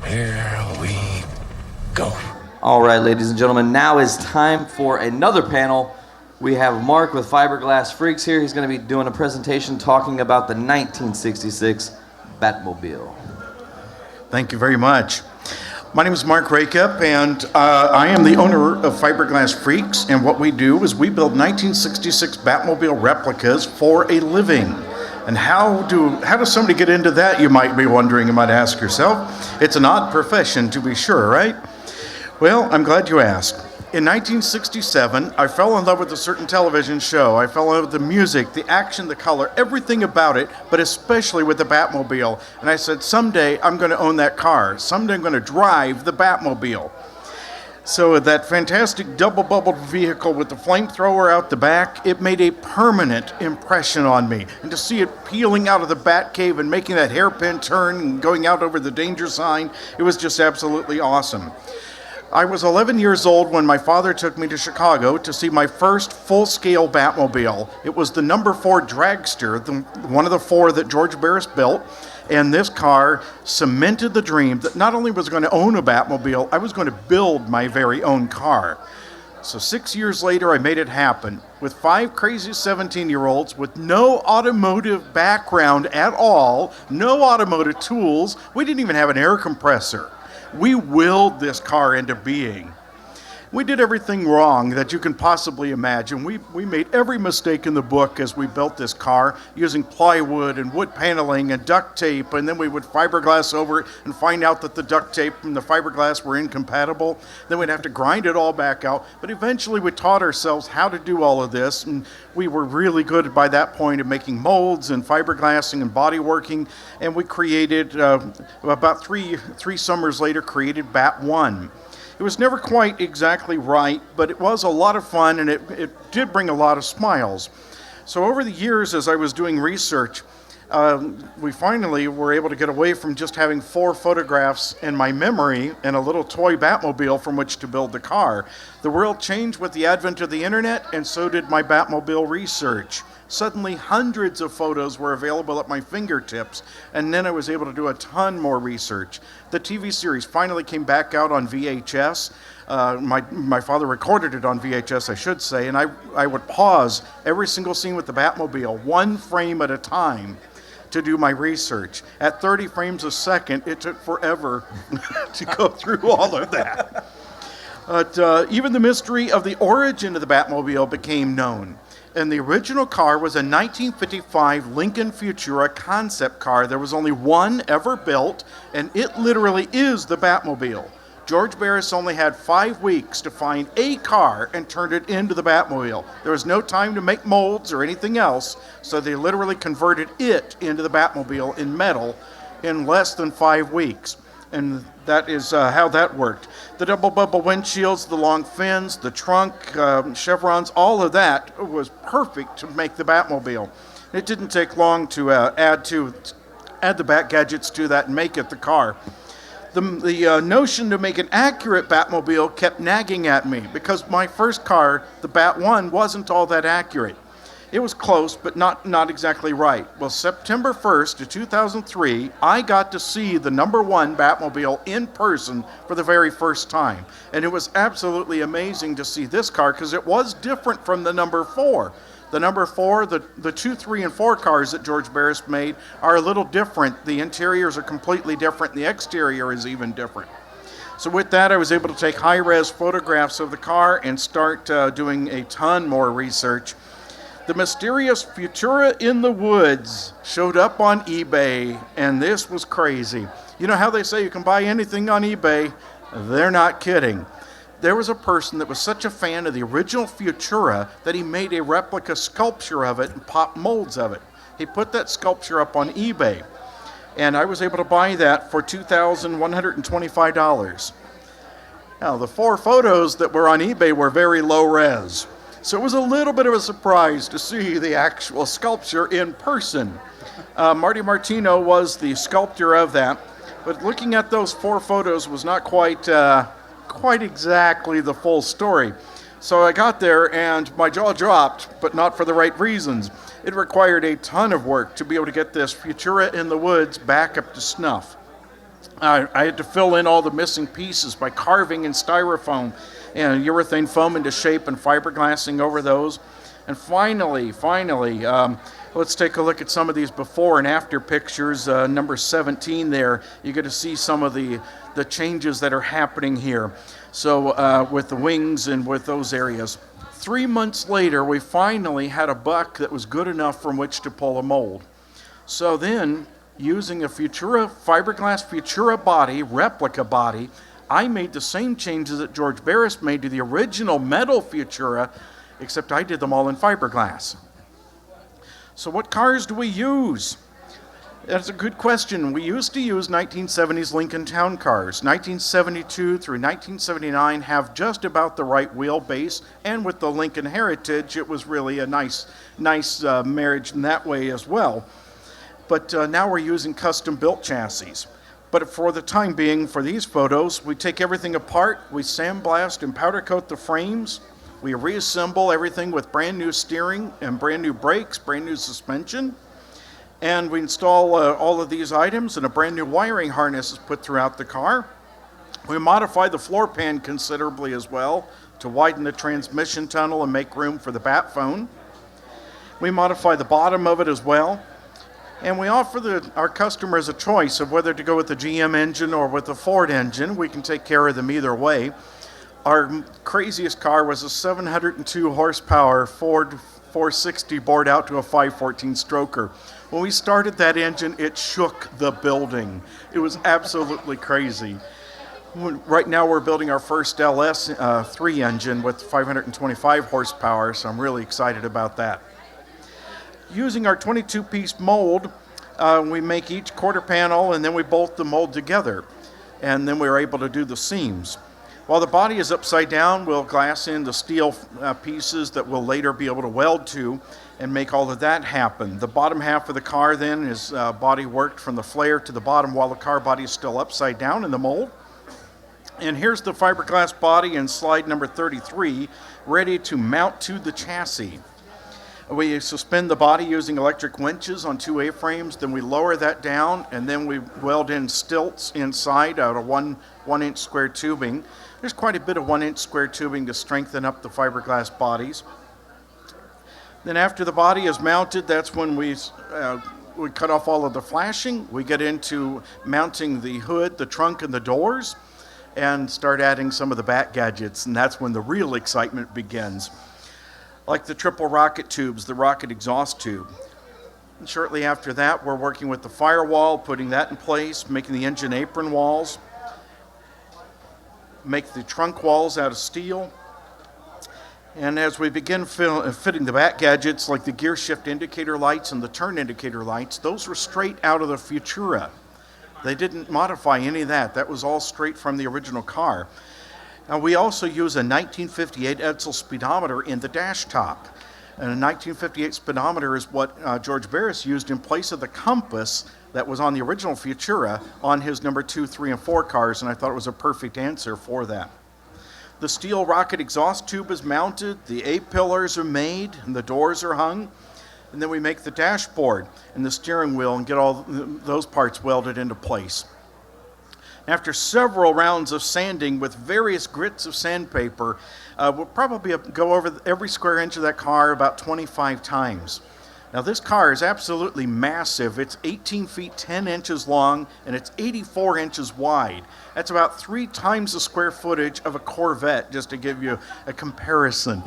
Here we go. All right, ladies and gentlemen, now is time for another panel. We have Mark with Fiberglass Freaks here. He's going to be doing a presentation talking about the 1966 Batmobile. Thank you very much. My name is Mark Racop, and I am the owner of Fiberglass Freaks, and what we do is we build 1966 Batmobile replicas for a living. And how does somebody get into that, you might be wondering, you might ask yourself. It's an odd profession, to be sure, right? Well, I'm glad you asked. In 1967, I fell in love with a certain television show. I fell in love with the music, the action, the color, everything about it, but especially with the Batmobile. And I said, someday I'm going to own that car. Someday I'm going to drive the Batmobile. So that fantastic double-bubbled vehicle with the flamethrower out the back, it made a permanent impression on me. And to see it peeling out of the Batcave and making that hairpin turn and going out over the danger sign, it was just absolutely awesome. I was 11 years old when my father took me to Chicago to see my first full-scale Batmobile. It was the number 4 dragster, one of the 4 that George Barris built. And this car cemented the dream that not only was I going to own a Batmobile, I was going to build my very own car. So 6 years later, I made it happen. With 5 crazy 17-year-olds with no automotive background at all, no automotive tools, we didn't even have an air compressor. We willed this car into being. We did everything wrong that you can possibly imagine. We made every mistake in the book as we built this car using plywood and wood paneling and duct tape, and then we would fiberglass over it and find out that the duct tape and the fiberglass were incompatible. Then we'd have to grind it all back out. But eventually we taught ourselves how to do all of this, and we were really good by that point at making molds and fiberglassing and bodyworking, and we created, about three summers later, created Bat 1. It was never quite exactly right, but it was a lot of fun, and it did bring a lot of smiles. So over the years, as I was doing research, we finally were able to get away from just having 4 photographs in my memory and a little toy Batmobile from which to build the car. The world changed with the advent of the internet, and so did my Batmobile research. Suddenly, hundreds of photos were available at my fingertips, and then I was able to do a ton more research. The TV series finally came back out on VHS. My father recorded it on VHS, I should say, and I would pause every single scene with the Batmobile, 1 frame at a time, to do my research. At 30 frames a second, it took forever to go through all of that. But even the mystery of the origin of the Batmobile became known. And the original car was a 1955 Lincoln Futura concept car. There was only one ever built, and it literally is the Batmobile. George Barris only had 5 weeks to find a car and turned it into the Batmobile. There was no time to make molds or anything else, so they literally converted it into the Batmobile in metal in less than 5 weeks. And that is how that worked. The double bubble windshields, the long fins, the trunk, chevrons, all of that was perfect to make the Batmobile. It didn't take long to add the Bat gadgets to that and make it the car. The notion to make an accurate Batmobile kept nagging at me because my first car, the Bat 1, wasn't all that accurate. It was close, but not exactly right. Well, September 1st of 2003, I got to see the number 1 Batmobile in person for the very first time. And it was absolutely amazing to see this car because it was different from the number 4. The number 4, the 2, 3, and 4 cars that George Barris made are a little different. The interiors are completely different. The exterior is even different. So with that, I was able to take high-res photographs of the car and start doing a ton more research. The mysterious Futura in the woods showed up on eBay, and this was crazy. You know how they say you can buy anything on eBay? They're not kidding. There was a person that was such a fan of the original Futura that he made a replica sculpture of it and popped molds of it. He put that sculpture up on eBay, and I was able to buy that for $2,125. Now, the 4 photos that were on eBay were very low res. So it was a little bit of a surprise to see the actual sculpture in person. Marty Martino was the sculptor of that, but looking at those 4 photos was not quite exactly the full story. So I got there and my jaw dropped, but not for the right reasons. It required a ton of work to be able to get this Futura in the woods back up to snuff. I had to fill in all the missing pieces by carving in styrofoam and urethane foam into shape and fiberglassing over those. And finally, let's take a look at some of these before and after pictures. Number 17 there, you get to see some of the changes that are happening here. So with the wings and with those areas. 3 months later, we finally had a buck that was good enough from which to pull a mold. So then, using a fiberglass Futura body, replica body, I made the same changes that George Barris made to the original metal Futura, except I did them all in fiberglass. So what cars do we use? That's a good question. We used to use 1970s Lincoln Town cars. 1972 through 1979 have just about the right wheelbase, and with the Lincoln heritage, it was really a nice marriage in that way as well. But now we're using custom-built chassis. But for the time being, for these photos, we take everything apart, we sandblast and powder coat the frames, we reassemble everything with brand new steering and brand new brakes, brand new suspension, and we install all of these items, and a brand new wiring harness is put throughout the car. We modify the floor pan considerably as well to widen the transmission tunnel and make room for the bat phone. We modify the bottom of it as well. And we offer our customers a choice of whether to go with the GM engine or with the Ford engine. We can take care of them either way. Our craziest car was a 702 horsepower Ford 460 bored out to a 514 stroker. When we started that engine, it shook the building. It was absolutely crazy. Right now we're building our first LS3 engine with 525 horsepower, so I'm really excited about that. Using our 22-piece mold, we make each quarter panel and then we bolt the mold together. And then we're able to do the seams. While the body is upside down, we'll glass in the steel pieces that we'll later be able to weld to and make all of that happen. The bottom half of the car then is body worked from the flare to the bottom while the car body is still upside down in the mold. And here's the fiberglass body in slide number 33, ready to mount to the chassis. We suspend the body using electric winches on 2 A-frames, then we lower that down, and then we weld in stilts inside out of 1-inch square tubing. There's quite a bit of 1-inch square tubing to strengthen up the fiberglass bodies. Then after the body is mounted, that's when we cut off all of the flashing. We get into mounting the hood, the trunk, and the doors, and start adding some of the bat gadgets, and that's when the real excitement begins. Like the triple rocket tubes, the rocket exhaust tube. And shortly after that, we're working with the firewall, putting that in place, making the engine apron walls, make the trunk walls out of steel. And as we begin fitting the bat gadgets, like the gear shift indicator lights and the turn indicator lights, those were straight out of the Futura. They didn't modify any of that. That was all straight from the original car. Now, we also use a 1958 Edsel speedometer in the dash top. And a 1958 speedometer is what George Barris used in place of the compass that was on the original Futura on his number 2, 3, and 4 cars, and I thought it was a perfect answer for that. The steel rocket exhaust tube is mounted, the A-pillars are made, and the doors are hung. And then we make the dashboard and the steering wheel and get all those parts welded into place. After several rounds of sanding with various grits of sandpaper, we'll probably go over every square inch of that car about 25 times. Now this car is absolutely massive. It's 18 feet 10 inches long and it's 84 inches wide. That's about 3 times the square footage of a Corvette, just to give you a comparison.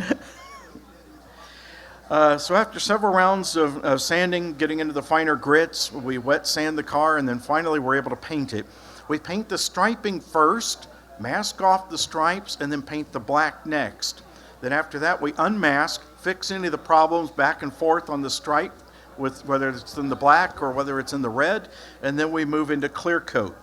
So after several rounds of sanding, getting into the finer grits, we wet sand the car, and then finally we're able to paint it. We paint the striping first, mask off the stripes, and then paint the black next. Then after that, we unmask, fix any of the problems back and forth on the stripe, with whether it's in the black or whether it's in the red, and then we move into clear coat.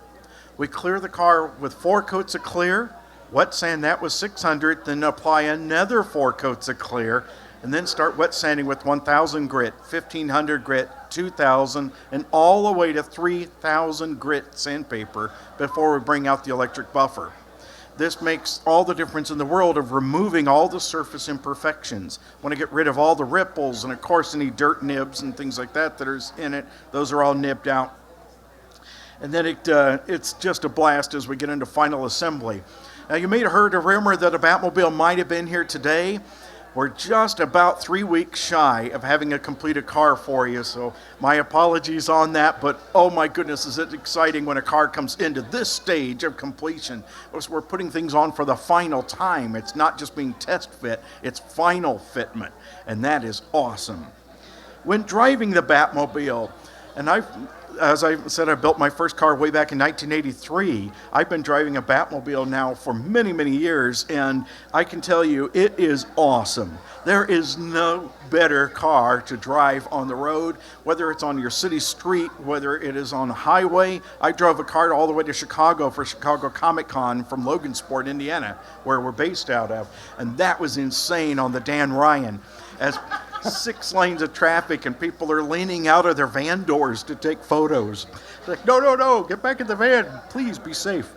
We clear the car with 4 coats of clear, wet sand that with 600, then apply another 4 coats of clear, and then start wet sanding with 1,000 grit, 1,500 grit, 2,000, and all the way to 3,000 grit sandpaper before we bring out the electric buffer. This makes all the difference in the world of removing all the surface imperfections. Want to get rid of all the ripples and, of course, any dirt nibs and things like that that are in it. Those are all nibbed out. And then it's just a blast as we get into final assembly. Now, you may have heard a rumor that a Batmobile might have been here today. We're just about 3 weeks shy of having a completed car for you, so my apologies on that, but oh my goodness, is it exciting when a car comes into this stage of completion. Because we're putting things on for the final time. It's not just being test fit, it's final fitment, and that is awesome. When driving the Batmobile, and as I said, I built my first car way back in 1983. I've been driving a Batmobile now for many, many years, and I can tell you, it is awesome. There is no better car to drive on the road, whether it's on your city street, whether it is on a highway. I drove a car all the way to Chicago for Chicago Comic-Con from Logansport, Indiana, where we're based out of, and that was insane on the Dan Ryan. As 6 lanes of traffic and people are leaning out of their van doors to take photos. Like, no, get back in the van, please be safe.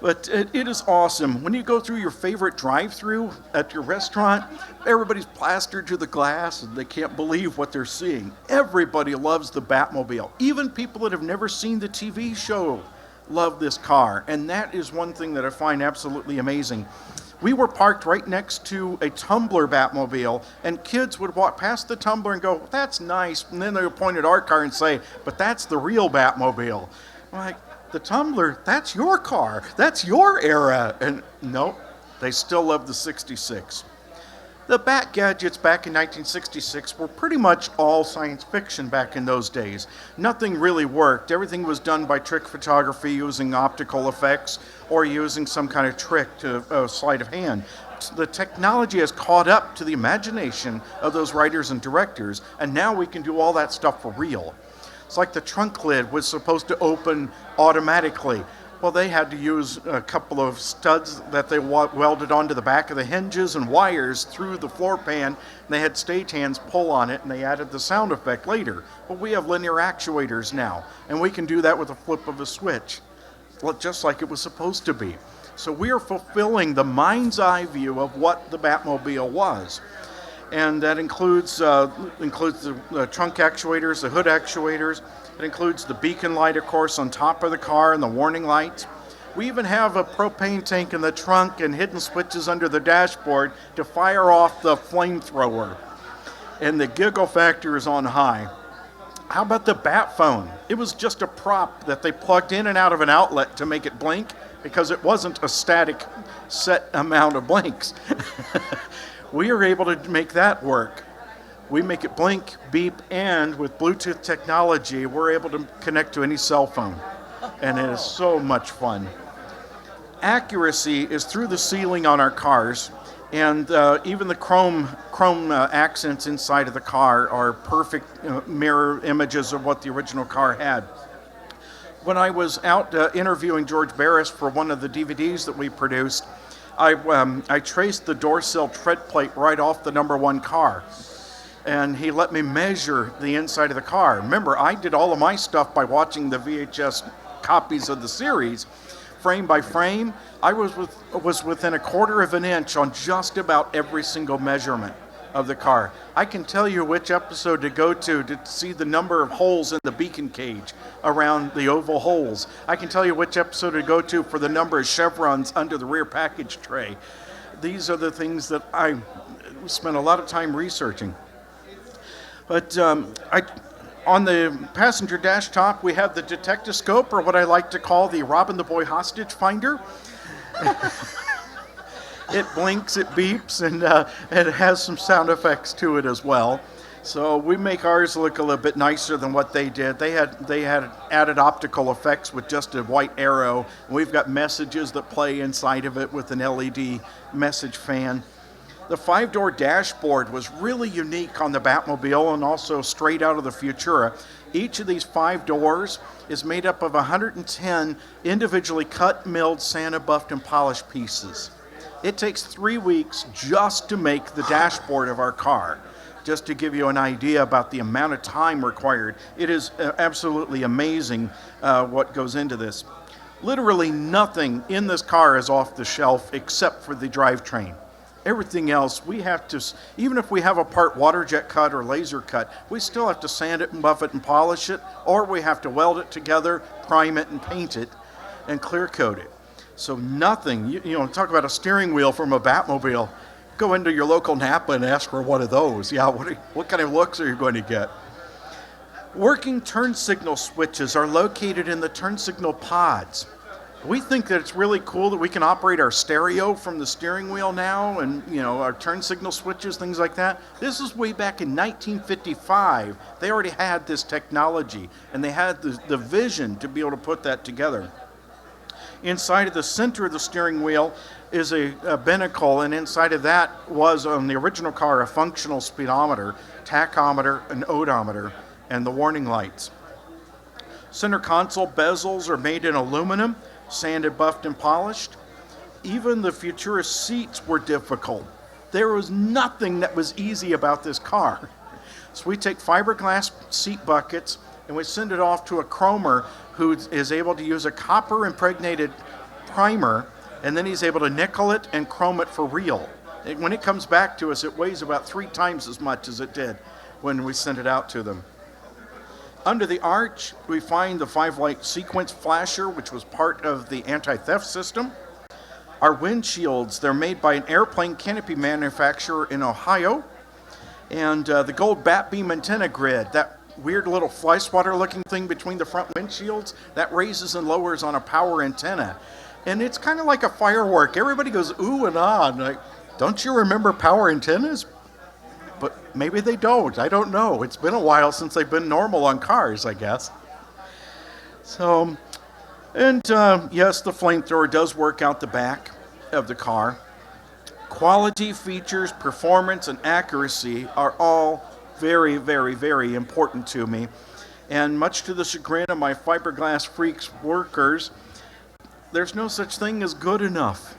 But it is awesome. When you go through your favorite drive-through at your restaurant, everybody's plastered to the glass and they can't believe what they're seeing. Everybody loves the Batmobile. Even people that have never seen the TV show love this car. And that is one thing that I find absolutely amazing. We were parked right next to a Tumbler Batmobile, and kids would walk past the Tumbler and go, that's nice. And then they would point at our car and say, but that's the real Batmobile. I'm like, the Tumbler, that's your car. That's your era. And nope, they still love the 66. The Bat gadgets back in 1966 were pretty much all science fiction back in those days. Nothing really worked. Everything was done by trick photography using optical effects or using some kind of trick to sleight of hand. The technology has caught up to the imagination of those writers and directors, and now we can do all that stuff for real. It's like the trunk lid was supposed to open automatically. Well, they had to use a couple of studs that they welded onto the back of the hinges and wires through the floor pan. And they had stagehands pull on it, and they added the sound effect later. But we have linear actuators now, and we can do that with a flip of a switch, just like it was supposed to be. So we are fulfilling the mind's eye view of what the Batmobile was. And that includes the trunk actuators, the hood actuators. It includes the beacon light, of course, on top of the car and the warning lights. We even have a propane tank in the trunk and hidden switches under the dashboard to fire off the flamethrower. And the giggle factor is on high. How about the Bat phone? It was just a prop that they plugged in and out of an outlet to make it blink because it wasn't a static set amount of blinks. We are able to make that work. We make it blink, beep, and with Bluetooth technology, we're able to connect to any cell phone. And it is so much fun. Accuracy is through the ceiling on our cars, and even the chrome accents inside of the car are perfect mirror images of what the original car had. When I was out interviewing George Barris for one of the DVDs that we produced, I traced the door sill tread plate right off the #1 car. And he let me measure the inside of the car. Remember, I did all of my stuff by watching the VHS copies of the series, frame by frame. I was within 1/4 of an inch on just about every single measurement of the car. I can tell you which episode to go to see the number of holes in the beacon cage around the oval holes. I can tell you which episode to go to for the number of chevrons under the rear package tray. These are the things that I spent a lot of time researching. But on the passenger dash top, we have the detectoscope, or what I like to call the Robin the Boy hostage finder. It blinks, it beeps, and it has some sound effects to it as well. So we make ours look a little bit nicer than what they did. They had added optical effects with just a white arrow. We've got messages that play inside of it with an LED message fan. The 5-door dashboard was really unique on the Batmobile and also straight out of the Futura. Each of these 5 doors is made up of 110 individually cut, milled, sanded, buffed, and polished pieces. It takes 3 weeks just to make the dashboard of our car, just to give you an idea about the amount of time required. It is absolutely amazing what goes into this. Literally nothing in this car is off the shelf except for the drivetrain. Everything else, we have to, even if we have a part water jet cut or laser cut, we still have to sand it and buff it and polish it, or we have to weld it together, prime it and paint it, and clear coat it. So nothing, you know, talk about a steering wheel from a Batmobile. Go into your local Napa and ask for one of those. Yeah, what kind of looks are you going to get? Working turn signal switches are located in the turn signal pods. We think that it's really cool that we can operate our stereo from the steering wheel now, and you know, our turn signal switches, things like that. This is way back in 1955. They already had this technology, and they had the vision to be able to put that together. Inside of the center of the steering wheel is a binnacle, and inside of that was, on the original car, a functional speedometer, tachometer, an odometer, and the warning lights. Center console bezels are made in aluminum, sanded, buffed, and polished. Even the futurist seats were difficult. There was nothing that was easy about this car. So we take fiberglass seat buckets and we send it off to a chromer who is able to use a copper impregnated primer, and then he's able to nickel it and chrome it for real. When it comes back to us, it weighs about 3 times as much as it did when we sent it out to them. Under the arch, we find the 5-light sequence flasher, which was part of the anti-theft system. Our windshields, they're made by an airplane canopy manufacturer in Ohio. And the gold bat beam antenna grid, that weird little fly swatter looking thing between the front windshields, that raises and lowers on a power antenna. And it's kind of like a firework. Everybody goes ooh and ah. And like, don't you remember power antennas? But maybe they don't. I don't know. It's been a while since they've been normal on cars, I guess. So, and yes, the flamethrower does work out the back of the car. Quality, features, performance, and accuracy are all very, very, very important to me. And much to the chagrin of my Fiberglass Freaks workers, there's no such thing as good enough.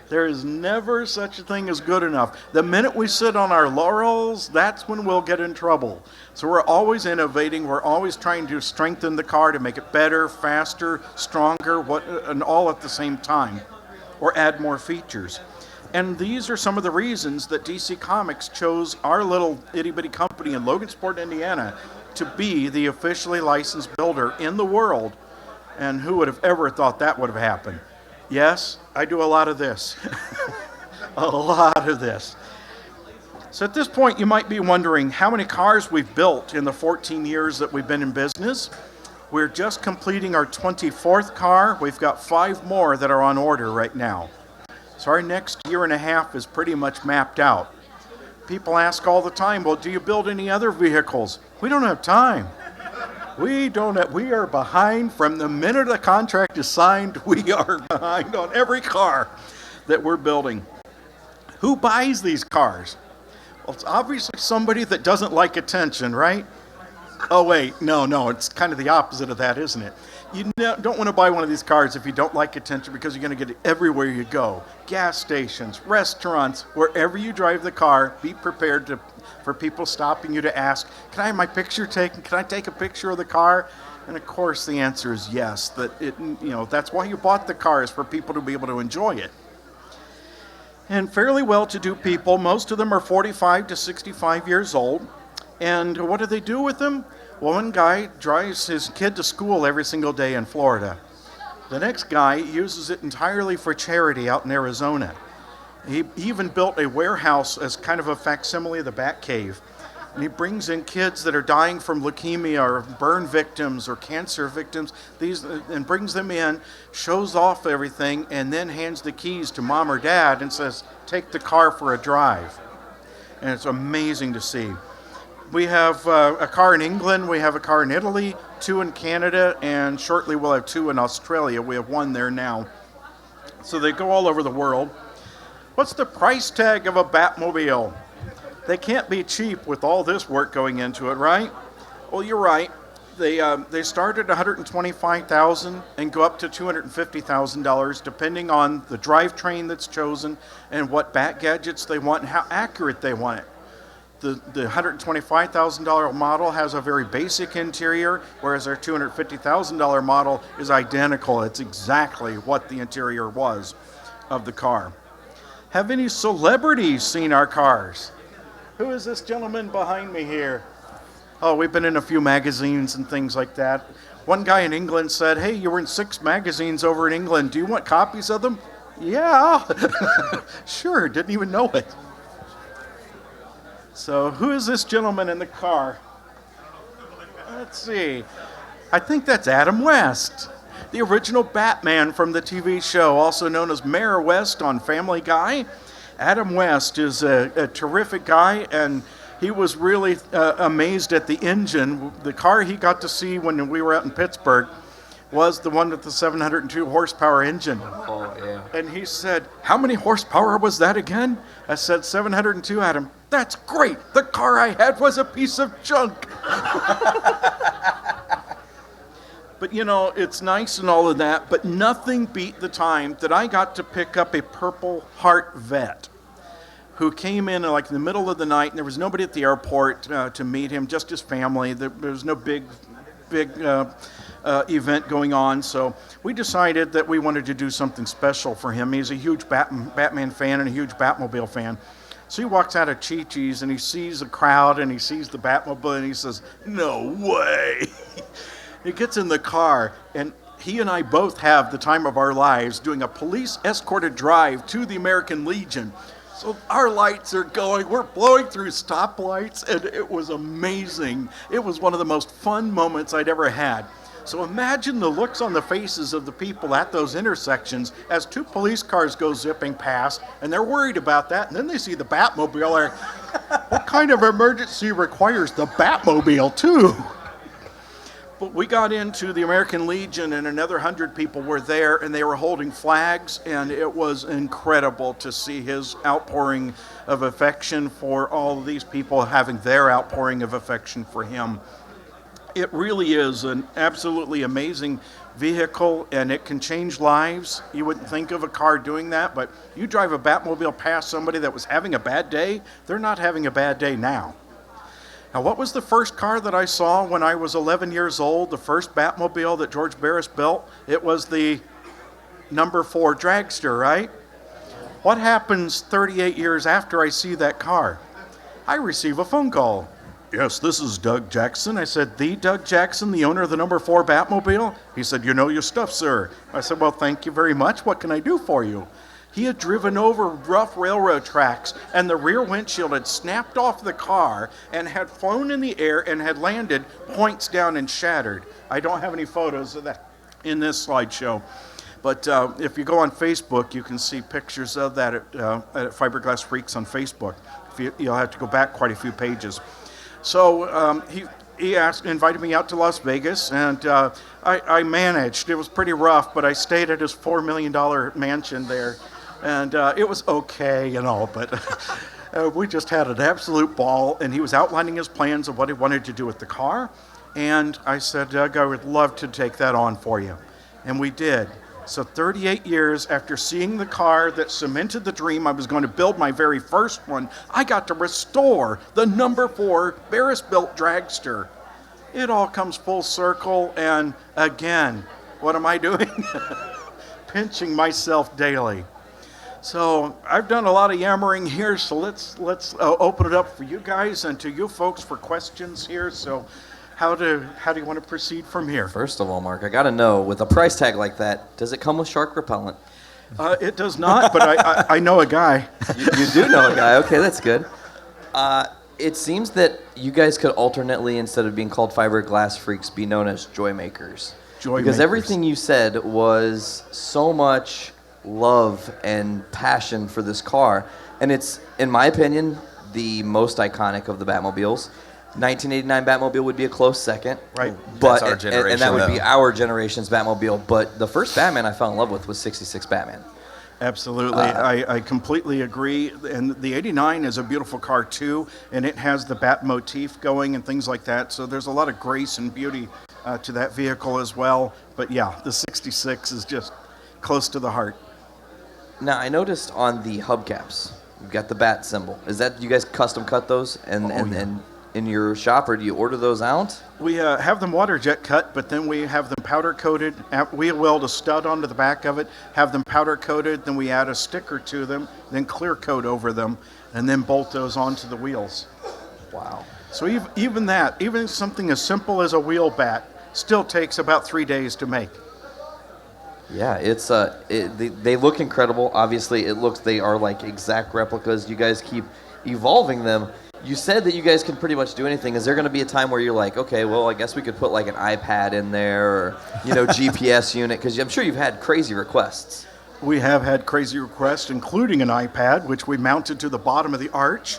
There is never such a thing as good enough. The minute we sit on our laurels, that's when we'll get in trouble. So we're always innovating. We're always trying to strengthen the car to make it better, faster, stronger, and all at the same time, or add more features. And these are some of the reasons that DC Comics chose our little itty-bitty company in Logansport, Indiana, to be the officially licensed builder in the world. And who would have ever thought that would have happened? Yes, I do a lot of this. A lot of this. So at this point, you might be wondering how many cars we've built in the 14 years that we've been in business. We're just completing our 24th car. We've got 5 more that are on order right now. So our next year and a half is pretty much mapped out. People ask all the time, well, do you build any other vehicles? We don't have time. We are behind from the minute the contract is signed. We are behind on every car that we're building. Who buys these cars? Well, it's obviously somebody that doesn't like attention, right? Oh, wait, no, it's kind of the opposite of that, isn't it? You don't want to buy one of these cars if you don't like attention, because you're going to get it everywhere you go. Gas stations, restaurants, wherever you drive the car, be prepared for people stopping you to ask, can I have my picture taken? Can I take a picture of the car? And of course the answer is yes. That's why you bought the car, is for people to be able to enjoy it. And fairly well-to-do people, most of them are 45 to 65 years old. And what do they do with them? Well, one guy drives his kid to school every single day in Florida. The next guy uses it entirely for charity out in Arizona. He even built a warehouse as kind of a facsimile of the Batcave. And he brings in kids that are dying from leukemia or burn victims or cancer victims, and brings them in, shows off everything, and then hands the keys to mom or dad and says, take the car for a drive. And it's amazing to see. We have a car in England, we have a car in Italy, 2 in Canada, and shortly we'll have 2 in Australia. We have 1 there now. So they go all over the world. What's the price tag of a Batmobile? They can't be cheap with all this work going into it, right? Well, you're right. They start at $125,000 and go up to $250,000, depending on the drivetrain that's chosen and what bat gadgets they want and how accurate they want it. The $125,000 model has a very basic interior, whereas our $250,000 model is identical. It's exactly what the interior was of the car. Have any celebrities seen our cars? Who is this gentleman behind me here? Oh, we've been in a few magazines and things like that. One guy in England said, hey, you were in 6 magazines over in England. Do you want copies of them? Yeah. Sure, didn't even know it. So who is this gentleman in the car? Let's see. I think that's Adam West, the original Batman from the TV show, also known as Mayor West on Family Guy. Adam West is a terrific guy, and he was really amazed at the engine. The car he got to see when we were out in Pittsburgh was the one with the 702 horsepower engine. Oh, yeah. And he said, how many horsepower was that again? I said, 702, Adam. That's great. The car I had was a piece of junk. But you know, it's nice and all of that, but nothing beat the time that I got to pick up a Purple Heart vet who came in like in the middle of the night, and there was nobody at the airport to meet him, just his family. There was no big event going on, so we decided that we wanted to do something special for him. He's a huge Batman fan and a huge Batmobile fan. So he walks out of Chi-Chi's and he sees the crowd and he sees the Batmobile and he says, no way. He gets in the car, and he and I both have the time of our lives doing a police-escorted drive to the American Legion. So our lights are going, we're blowing through stoplights, and it was amazing. It was one of the most fun moments I'd ever had. So imagine the looks on the faces of the people at those intersections as 2 police cars go zipping past, and they're worried about that, and then they see the Batmobile. What kind of emergency requires the Batmobile, too? But we got into the American Legion, and another 100 people were there, and they were holding flags, and it was incredible to see his outpouring of affection for all of these people having their outpouring of affection for him. It really is an absolutely amazing vehicle, and it can change lives. You wouldn't think of a car doing that, but you drive a Batmobile past somebody that was having a bad day, they're not having a bad day now. Now, what was the first car that I saw when I was 11 years old, the first Batmobile that George Barris built? It was the number 4 dragster, right? What happens 38 years after I see that car? I receive a phone call. Yes, this is Doug Jackson. I said, the Doug Jackson, the owner of the number 4 Batmobile? He said, you know your stuff, sir. I said, well, thank you very much. What can I do for you? He had driven over rough railroad tracks, and the rear windshield had snapped off the car and had flown in the air and had landed points down and shattered. I don't have any photos of that in this slideshow. But if you go on Facebook, you can see pictures of that at Fiberglass Freaks on Facebook. You'll have to go back quite a few pages. So he invited me out to Las Vegas, and I managed. It was pretty rough, but I stayed at his $4 million mansion there. And it was okay and all, but we just had an absolute ball, and he was outlining his plans of what he wanted to do with the car. And I said, Doug, I would love to take that on for you. And we did. So 38 years after seeing the car that cemented the dream I was going to build my very first one, I got to restore the number 4 Barris-built dragster. It all comes full circle, and again, what am I doing? Pinching myself daily. So I've done a lot of yammering here, so let's open it up for you guys and to you folks for questions here. So how do you want to proceed from here? First of all, Mark, I got to know, with a price tag like that, does it come with shark repellent? It does not, but I know a guy. You do know a guy. Okay, that's good. It seems that you guys could alternately, instead of being called Fiberglass Freaks, be known as Joy Makers. Because everything you said was so much love and passion for this car, and it's, in my opinion, the most iconic of the Batmobiles. 1989 Batmobile would be a close second, right? But that's our generation, and that would be our generation's Batmobile. But the first Batman I fell in love with was '66 Batman. Absolutely, I completely agree. And the '89 is a beautiful car too, and it has the Bat motif going and things like that. So there's a lot of grace and beauty to that vehicle as well. But yeah, the '66 is just close to the heart. Now, I noticed on the hubcaps, you've got the bat symbol. Is that, you guys custom cut those? And in your shop, or do you order those out? We have them water jet cut, but then we have them powder coated. We weld a stud onto the back of it, have them powder coated, then we add a sticker to them, then clear coat over them, and then bolt those onto the wheels. Wow. So even something as simple as a wheel bat still takes about 3 days to make. Yeah, they look incredible. Obviously, they are like exact replicas. You guys keep evolving them. You said that you guys can pretty much do anything. Is there going to be a time where you're like, okay, well, I guess we could put like an iPad in there, or GPS unit? Because I'm sure you've had crazy requests. We have had crazy requests, including an iPad, which we mounted to the bottom of the arch.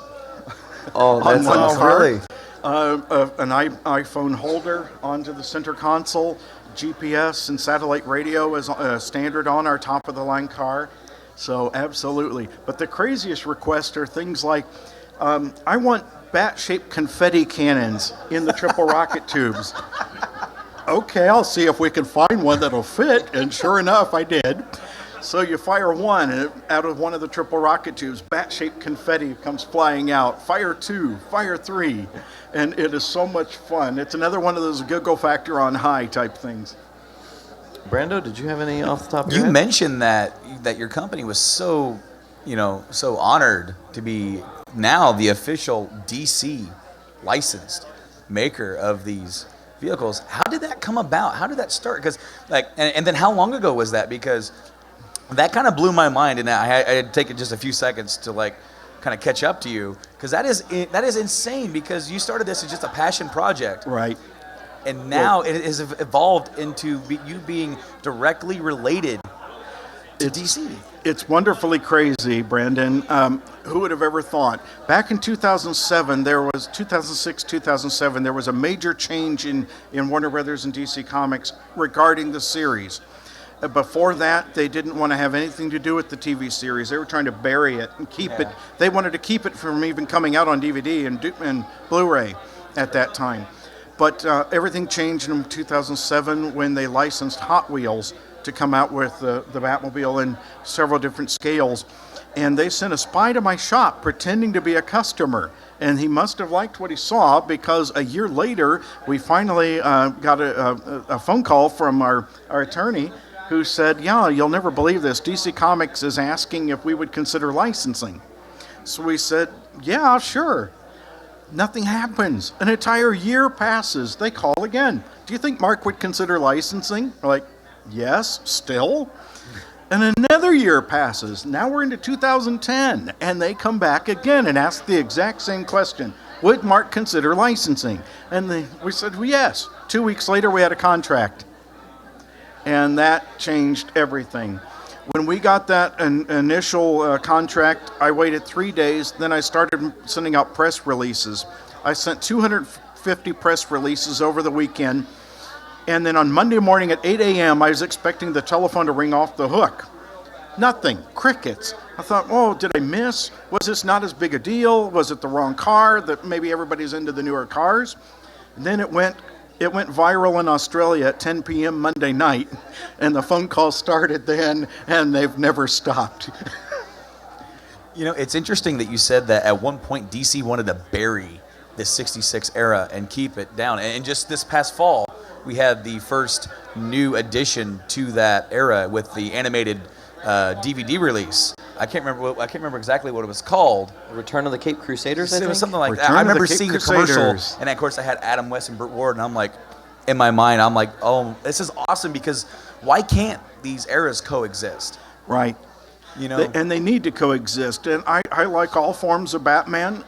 Oh, that's awesome. really. An iPhone holder onto the center console, GPS and satellite radio is standard on our top-of-the-line car. So absolutely. But the craziest requests are things like, I want bat-shaped confetti cannons in the triple rocket tubes. Okay, I'll see if we can find one that'll fit, and sure enough, I did. So you fire one, and out of one of the triple rocket tubes, bat-shaped confetti comes flying out. Fire two, fire three, and it is so much fun. It's another one of those giggle factor on high type things. Brando, did you have any off the top of your You head? mentioned that your company was so honored to be now the official DC licensed maker of these vehicles. How did that come about? How did that start? Because and then how long ago was that? Because that kind of blew my mind, and I had taken just a few seconds to kind of catch up to you, because that is insane. Because you started this as just a passion project, Right. and now it has evolved into you being directly related to DC. It's wonderfully crazy, Brandon. Who would have ever thought? Back in 2007, 2006, there was a major change in Warner Brothers and DC Comics regarding the series. Before that, they didn't want to have anything to do with the TV series. They were trying to bury it and keep it. They wanted to keep it from even coming out on DVD and Blu-ray at that time. But everything changed in 2007 when they licensed Hot Wheels to come out with the Batmobile in several different scales. And they sent a spy to my shop pretending to be a customer. And he must have liked what he saw, because a year later, we finally got a phone call from our attorney, who said, yeah, you'll never believe this. DC Comics is asking if we would consider licensing. So we said, yeah, sure. Nothing happens. An entire year passes. They call again. Do you think Mark would consider licensing? We're like, yes, still. And another year passes. Now we're into 2010, and they come back again and ask the exact same question. Would Mark consider licensing? And we said, well, yes. 2 weeks later, we had a contract. And that changed everything. When we got that initial contract, I waited 3 days. Then I started sending out press releases. I sent 250 press releases over the weekend. And then on Monday morning at 8 a.m., I was expecting the telephone to ring off the hook. Nothing. Crickets. I thought, oh, did I miss? Was this not as big a deal? Was it the wrong car? That maybe everybody's into the newer cars? And then it went viral in Australia at 10 p.m. Monday night, and the phone call started then, and they've never stopped. It's interesting that you said that at one point DC wanted to bury the 66 era and keep it down. And just this past fall, we had the first new addition to that era with the animated DVD release. I can't remember exactly what it was called. Return of the Cape Crusaders, I think? It was something like Return that. I of the remember Cape seeing Crusaders. the commercial, and of course I had Adam West and Burt Ward, and I'm like, in my mind, I'm like, oh, this is awesome, because why can't these eras coexist? Right. And they need to coexist. And I like all forms of Batman,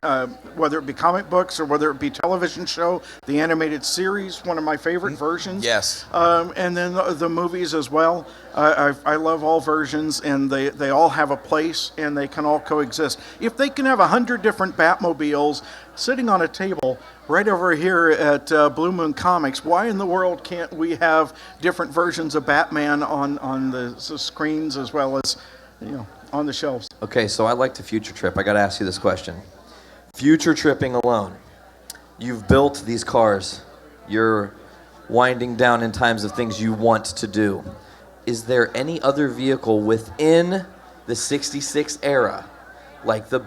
whether it be comic books or whether it be television show, the animated series, one of my favorite versions. Yes. And then the movies as well. I love all versions, and they all have a place, and they can all coexist. If they can have 100 different Batmobiles sitting on a table right over here at Blue Moon Comics, why in the world can't we have different versions of Batman on the screens as well as on the shelves? Okay, so I like to future trip. I got to ask you this question. Future tripping alone. You've built these cars. You're winding down in times of things you want to do. Is there any other vehicle within the 66 era, like the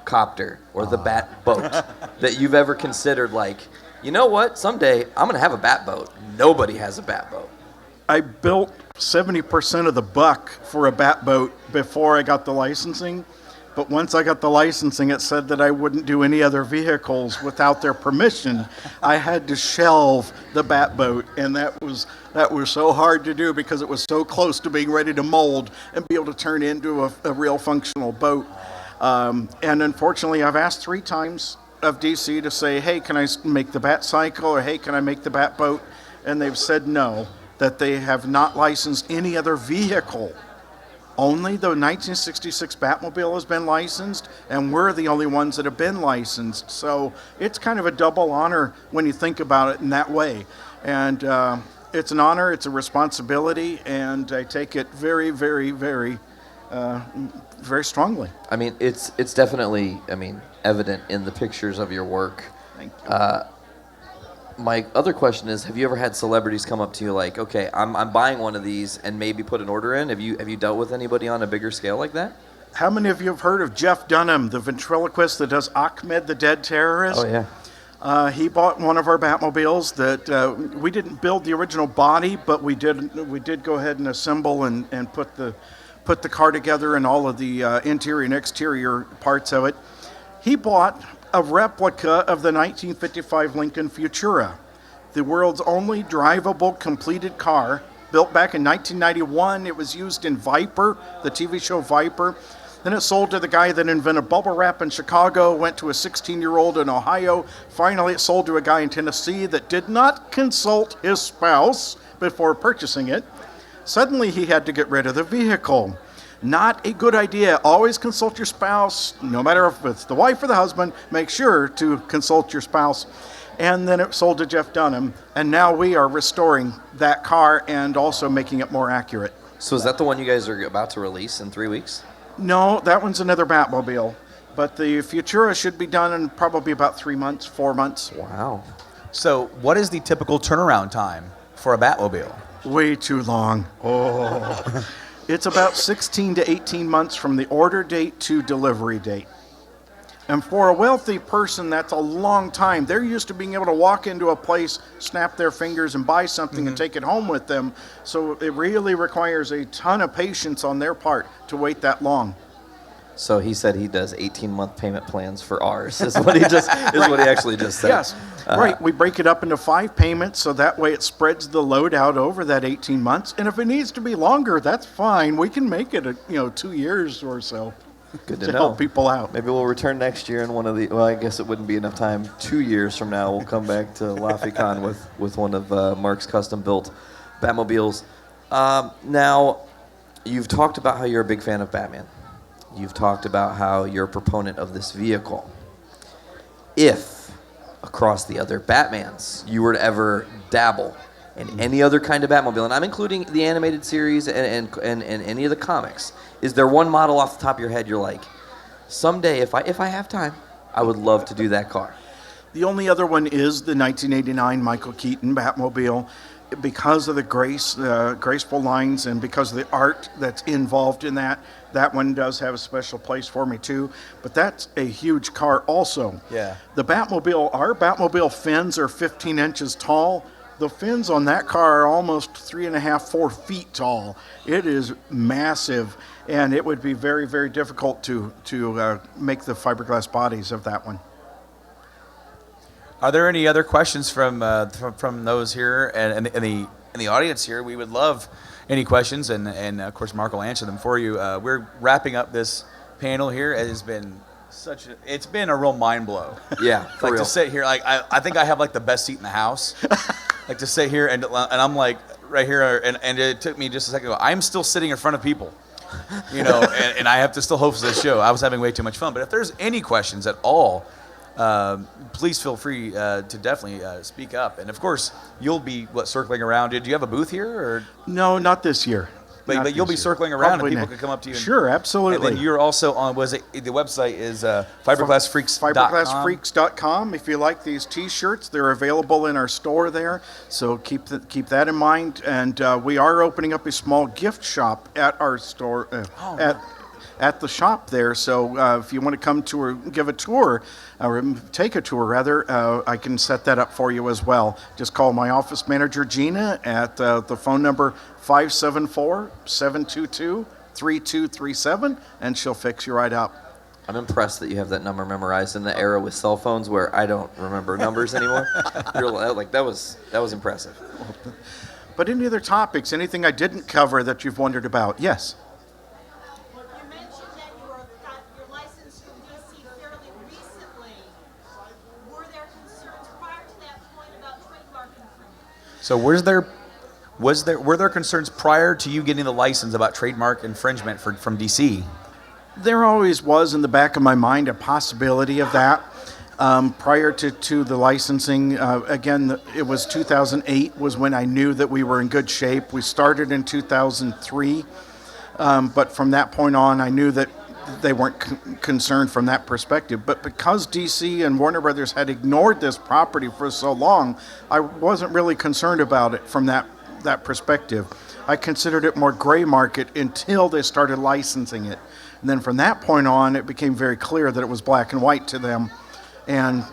copter or the bat boat that you've ever considered, like, you know what, someday I'm going to have a bat boat? Nobody has a bat boat. I built 70% of the buck for a bat boat before I got the licensing. But once I got the licensing, it said that I wouldn't do any other vehicles without their permission. I had to shelve the bat boat, and that was so hard to do because it was so close to being ready to mold and be able to turn into a real functional boat. And unfortunately, I've asked 3 times of DC to say, hey, can I make the bat cycle, or hey, can I make the bat boat? And they've said no, that they have not licensed any other vehicle. Only the 1966 Batmobile has been licensed, and we're the only ones that have been licensed. So it's kind of a double honor when you think about it in that way. And it's an honor, it's a responsibility, and I take it very, very, very, very strongly. I mean, it's definitely, evident in the pictures of your work. Thank you. My other question is, have you ever had celebrities come up to you like, okay, I'm buying one of these, and maybe put an order in? Have you dealt with anybody on a bigger scale like that? How many of you have heard of Jeff Dunham, the ventriloquist that does Ahmed the Dead Terrorist? Oh, yeah. He bought one of our Batmobiles that we didn't build the original body, but we did go ahead and assemble and put the car together and all of the interior and exterior parts of it. He bought a replica of the 1955 Lincoln Futura, the world's only drivable completed car, built back in 1991. It was used in Viper, the TV show Viper. Then it sold to the guy that invented bubble wrap in Chicago, went to a 16-year-old in Ohio. Finally, it sold to a guy in Tennessee that did not consult his spouse before purchasing it. Suddenly, he had to get rid of the vehicle. Not a good idea. Always consult your spouse, no matter if it's the wife or the husband. Make sure to consult your spouse. And then it sold to Jeff Dunham, and now we are restoring that car and also making it more accurate. So is that the one you guys are about to release in 3 weeks? No, that one's another Batmobile. But the Futura should be done in probably about 3 months, 4 months. Wow. So what is the typical turnaround time for a Batmobile? Way too long. Oh. It's about 16 to 18 months from the order date to delivery date. And for a wealthy person, that's a long time. They're used to being able to walk into a place, snap their fingers, and buy something and take it home with them. So it really requires a ton of patience on their part to wait that long. So he said he does 18-month payment plans for ours. Is what he actually just said. Yes, right. We break it up into 5 payments, so that way it spreads the load out over that 18 months. And if it needs to be longer, that's fine. We can make it 2 years or so. Good to know. Help people out. Maybe we'll return next year in one of the. Well, I guess it wouldn't be enough time. 2 years from now, we'll come back to LaffyCon with one of Mark's custom-built Batmobiles. Now, you've talked about how you're a big fan of Batman. You've talked about how you're a proponent of this vehicle. If, across the other Batmans, you were to ever dabble in any other kind of Batmobile, and I'm including the animated series and any of the comics, is there one model off the top of your head you're like, someday, if I have time, I would love to do that car? The only other one is the 1989 Michael Keaton Batmobile. Because of the graceful lines and because of the art that's involved in that one does have a special place for me too. But that's a huge car also. Yeah. The Batmobile, our Batmobile fins are 15 inches tall. The fins on that car are almost 3.5, 4 feet tall. It is massive, and it would be very, very difficult to make the fiberglass bodies of that one. Are there any other questions from those here and in the audience here? We would love any questions, and of course Mark will answer them for you. We're wrapping up this panel here. It has been it's been a real mind blow. Yeah, for real. To sit here, I think I have the best seat in the house. Like to sit here and I'm right here, and it took me just a second ago. I'm still sitting in front of people, and I have to still host this show. I was having way too much fun. But if there's any questions at all, please feel free to definitely speak up. And of course, you'll be circling around. Do you have a booth here? Or? No, not this year. But you'll be circling around and people can come up to you. Sure, absolutely. And then you're also on, the website is fiberglassfreaks.com. Fiberglassfreaks.com. If you like these T-shirts, they're available in our store there. So keep that in mind. And we are opening up a small gift shop at our store. at the shop there. So if you want to come to or give a tour, or take a tour rather, I can set that up for you as well. Just call my office manager, Gina, at the phone number 574-722-3237, and she'll fix you right up. I'm impressed that you have that number memorized in the era with cell phones where I don't remember numbers anymore. That was impressive. But any other topics, anything I didn't cover that you've wondered about? Yes? You mentioned that you got your license from DC fairly recently. Were there concerns prior to that point about trademark infringement? So were there concerns prior to you getting the license about trademark infringement from DC? There always was in the back of my mind a possibility of that. Prior to the licensing, again, it was 2008 was when I knew that we were in good shape. We started in 2003, but from that point on, I knew that they weren't concerned from that perspective. But because DC and Warner Brothers had ignored this property for so long, I wasn't really concerned about it from that perspective. I considered it more gray market until they started licensing it. And then from that point on, it became very clear that it was black and white to them. And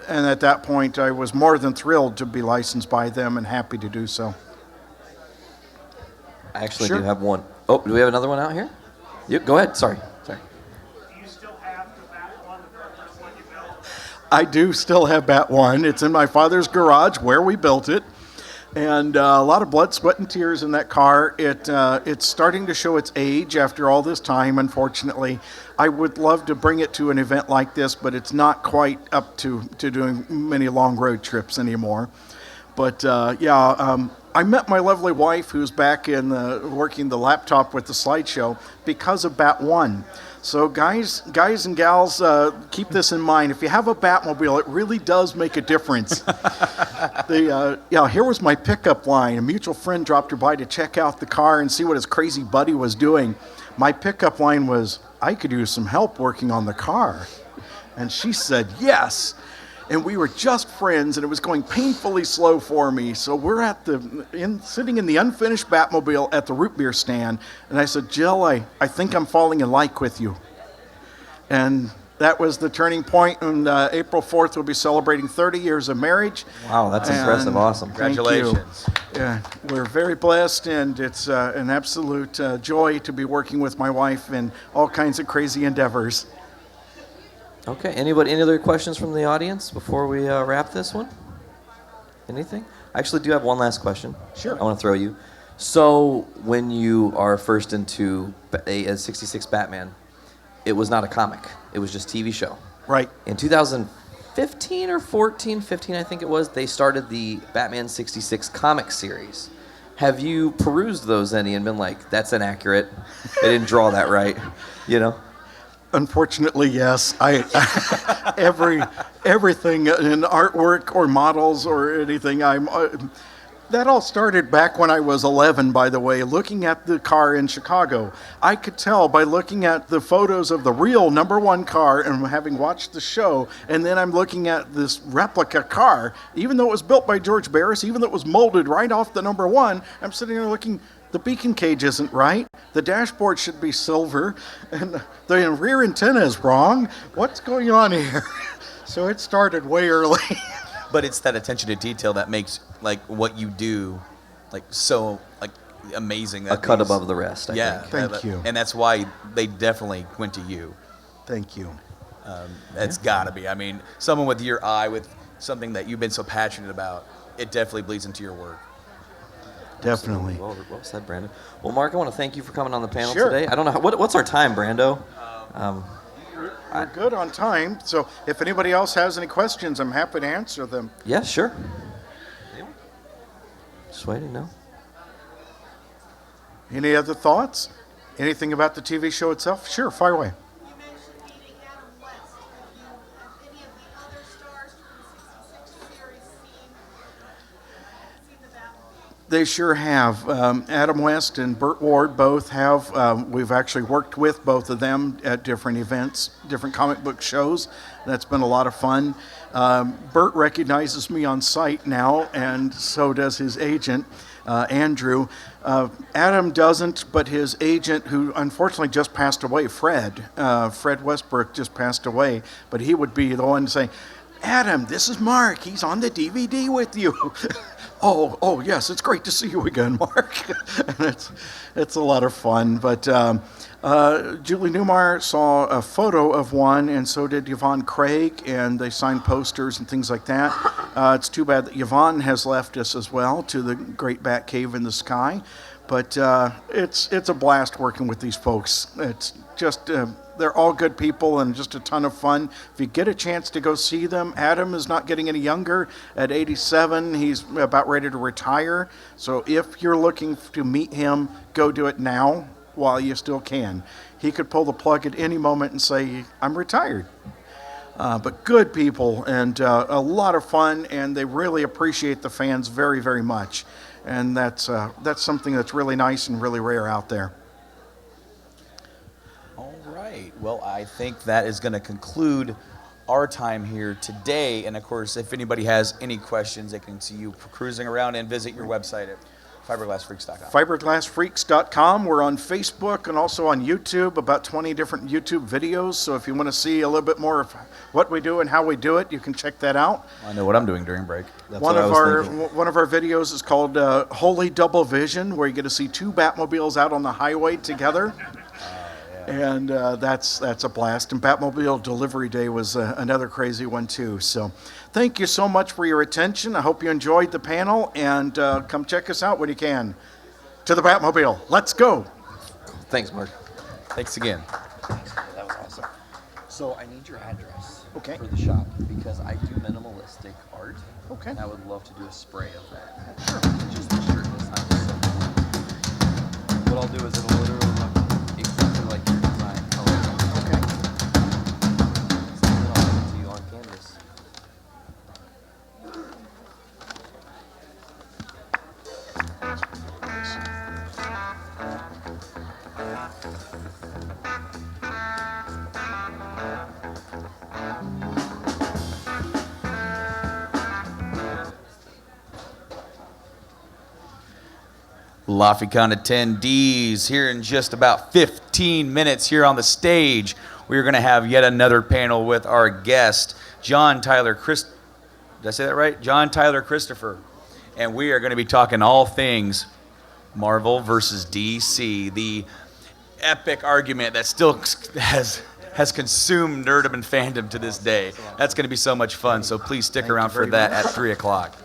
at that point, I was more than thrilled to be licensed by them and happy to do so. I actually Sure. do have one. Oh, do we have another one out here? Yep, go ahead. Sorry. Do you still have the Bat-1, the first one you built? I do still have Bat-1. It's in my father's garage where we built it. And a lot of blood, sweat, and tears in that car. It's starting to show its age after all this time, unfortunately. I would love to bring it to an event like this, but it's not quite up to doing many long road trips anymore. But I met my lovely wife, who's back in working the laptop with the slideshow, because of Bat-1. So guys and gals, keep this in mind. If you have a Batmobile, it really does make a difference. Here was my pickup line. A mutual friend dropped her by to check out the car and see what his crazy buddy was doing. My pickup line was, I could use some help working on the car. And she said, yes. And we were just friends, and it was going painfully slow for me. So we're sitting in the unfinished Batmobile at the root beer stand, and I said, Jill, I think I'm falling in like with you. And that was the turning point, and April 4th we'll be celebrating 30 years of marriage. Wow, that's impressive. Awesome. Thank you. Congratulations. Yeah, we're very blessed, and it's an absolute joy to be working with my wife in all kinds of crazy endeavors. Okay, any other questions from the audience before we wrap this one? Anything? I actually do have one last question. Sure. I want to throw you. So when you are first into a 66 Batman, it was not a comic. It was just TV show. Right. In 2015 or 15, I think it was, they started the Batman 66 comic series. Have you perused those any and been like, that's inaccurate, they didn't draw that right, you know? Unfortunately, yes. Everything in artwork or models or anything, that all started back when I was 11, by the way, looking at the car in Chicago. I could tell by looking at the photos of the real #1 car and having watched the show, and then I'm looking at this replica car, even though it was built by George Barris, even though it was molded right off the #1, I'm sitting there looking, the beacon cage isn't right, the dashboard should be silver, and the rear antenna is wrong. What's going on here? So it started way early. But it's that attention to detail that makes like what you do like so like amazing. A cut above the rest, I yeah, think. Thank you. And that's why they definitely went to you. Thank you. That's gotta be. I mean, someone with your eye, with something that you've been so passionate about, it definitely bleeds into your work. Definitely. Well said, Brando. Well, Mark, I want to thank you for coming on the panel Sure. today. I don't know, what's our time, Brando? We're good on time, so if anybody else has any questions, I'm happy to answer them. Yeah, sure. Just waiting, no? Any other thoughts? Anything about the TV show itself? Sure, fire away. You mentioned meeting Adam West. Have any of the other stars from the 66 series seen the Batmobile? They sure have. Adam West and Burt Ward both have. We've actually worked with both of them at different events, different comic book shows. That's been a lot of fun. Burt recognizes me on sight now, and so does his agent. Andrew. Adam doesn't, but his agent, who unfortunately just passed away, Fred Westbrook just passed away, but he would be the one to say, Adam, this is Mark. He's on the DVD with you. Oh, yes, it's great to see you again, Mark. And it's a lot of fun. But Julie Newmar saw a photo of one, and so did Yvonne Craig, and they signed posters and things like that. It's too bad that Yvonne has left us as well to the great Bat Cave in the Sky. But it's a blast working with these folks. It's just they're all good people and just a ton of fun. If you get a chance to go see them, Adam is not getting any younger. At 87, he's about ready to retire. So if you're looking to meet him, go do it now while you still can. He could pull the plug at any moment and say, I'm retired. But good people and a lot of fun, and they really appreciate the fans very, very much. And that's something that's really nice and really rare out there. All right. Well, I think that is going to conclude our time here today. And of course, if anybody has any questions, they can see you cruising around and visit your website at fiberglassfreaks.com. Fiberglassfreaks.com. We're on Facebook and also on YouTube, about 20 different YouTube videos. So if you want to see a little bit more of what we do and how we do it, you can check that out. I know what I'm doing during break. That's One what I of was thinking. our videos is called Holy Double Vision, where you get to see two Batmobiles out on the highway together. And that's a blast. And Batmobile Delivery Day was another crazy one, too. So thank you so much for your attention. I hope you enjoyed the panel. And come check us out when you can. To the Batmobile. Let's go. Thanks, Mark. Thanks again. That was awesome. So I need your address Okay. for the shop because I do minimalistic art. Okay. And I would love to do a spray of that. Sure. Just the shirt this time. What I'll do is it'll literally look exactly like your design color. Okay. So then I'll send it to you on canvas. LaffyCon attendees, here in just about 15 minutes here on the stage, we're going to have yet another panel with our guest, John Tyler Did I say that right? John Tyler Christopher. And we are going to be talking all things Marvel versus DC, the epic argument that still has consumed nerdom and fandom to this day. That's going to be so much fun, so please stick around for that at 3 o'clock.